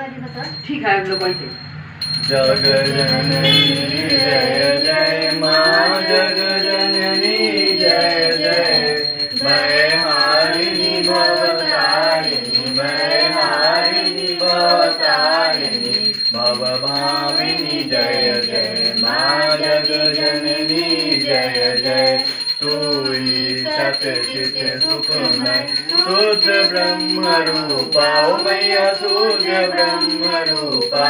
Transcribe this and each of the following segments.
ठीक है हम लोग वही जग जननी जय जय माँ जग जननी जय जय भयहारिणी भवतारिणी भयहारिणी भवतारिणी भवभामिनी जय जय माँ जग जननी जय जय तू ही सतचित सुखमय शुद्ध ब्रह्म रूपा ओ मैया शुद्ध ब्रह्म रूपा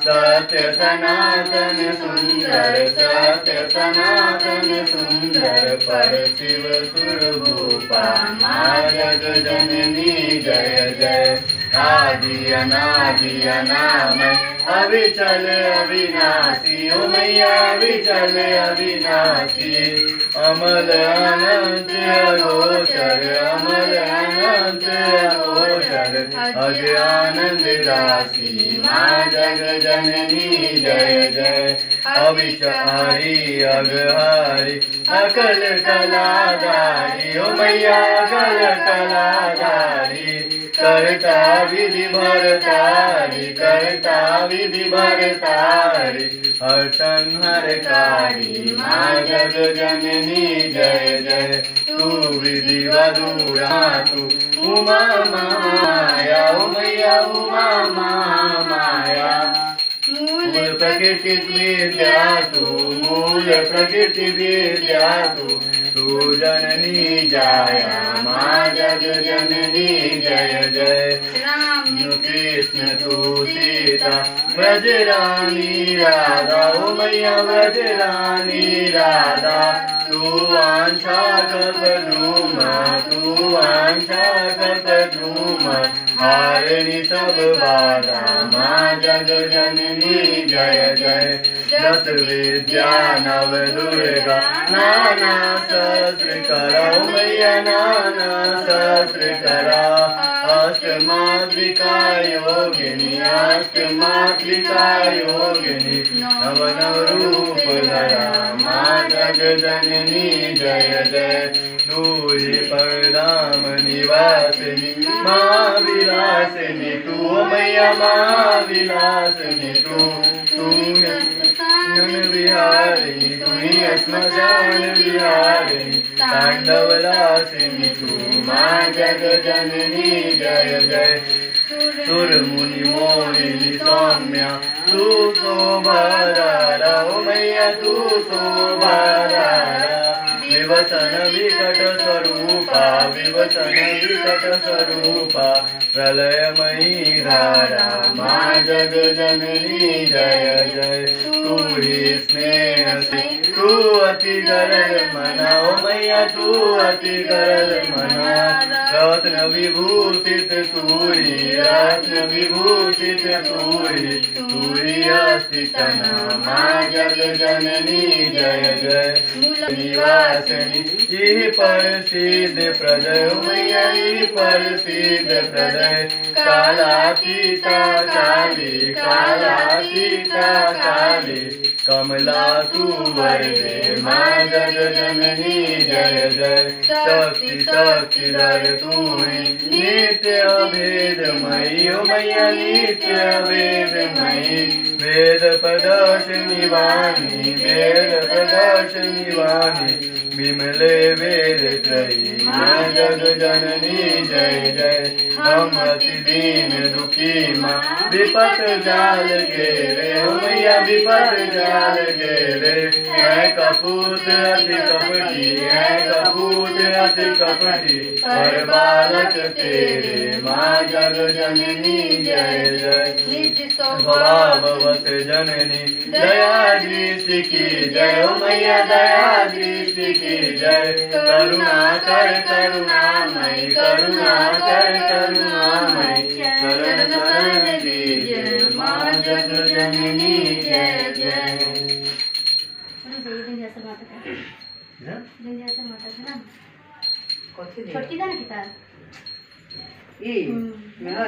सत्य सनातन सुंदर सत्य सनातन सुंदर पर शिव सुरभूपा माँ जग जननी जय जय आदि अनादि अनामय अविचल अविनाशी ओ मैया अविचल अविनाशी अमल अनंत अगोचर अमल अनंत अगोचर अज आनंद राशि माँ जग जननी जय जय अविचारी अगहारी अकल कलाधारी ओ मैया अकल कलाधारी करता विधि भरतारी करता विधि भरतारी हर संहारकारी माँ जग जननी जय जय तू विधि वधूरा तू उमा माया ओ मैया उमा माया मूल प्रकृति विद्या तू मूल प्रकृति विद्या तू जननी जाया माँ जग जननी जय जय राम कृष्ण तू सीता ब्रजरानी राधा ओ मैया ब्रजरानी राधा तू वांछा कल्पद्रुमा तू वांछा कल्पद्रुमा हारिणी सब बाधा माँ जग जननी जय जय दस विद्या नव दुर्गा नाना सहस्र करा ओ मैया नाना सहस्र करा अष्टमात्रिका योगिनी अष्टमात्रिका योगिनी नव नव रूप धरा माँ जग जननी जय जय तू ही परधाम निवासिनी माँ विलासिनी तू ओ मैया माँ विलासिनी तू विहारिणी तू ही श्मशान विहारिणी तांडवलासिनी तू माँ जग जननी जय जय सुर मुनि मोहिनी सौम्या तू शोभारा ओ मैया तू शोभारा विवसन विकट स्वरूपा विवसन विकट स्वरूपा प्रलयमयी धारा माँ जग जननी जय जय तू ही स्नेह से तू अति गरल मना ओ मैया तू अति गरल मना रत्न विभूषित तू ही रत्न विभूषित तू ही अस्तितना माँ जग जननी जय जय निवासिनी यही पर सिद्ध प्रदय मैया यही पर सिद्ध प्रदय कालातीता काली कालातीता काली कमला तू वरदे माँ जग जननी जय जय शक्ति शक्ति धर तू नित्य अभेदमयी ओ मैया नित्य अभेदमयी वेद प्रदर्शनी वाणी वेद प्रदर्शनी वाणी विमले वेद त्रयी माँ जग जननी जय जय हम अति दीन दुखी माँ विपत जाल घेरे ओ मैया विपत जाल घेरे है कपूत अति कपटी है कपूत अति कपटी पर बालक तेरे माँ जग जननी जय जय स्वभाववत जननी दया दृष्टि की जय ओ मैया दया दृष्टि की जय करुणा कर करुणामय करुणा कर करुणामय शरण शरण दीजिए माँ जग जननी जय जय छोटी था ना किताब ये मैं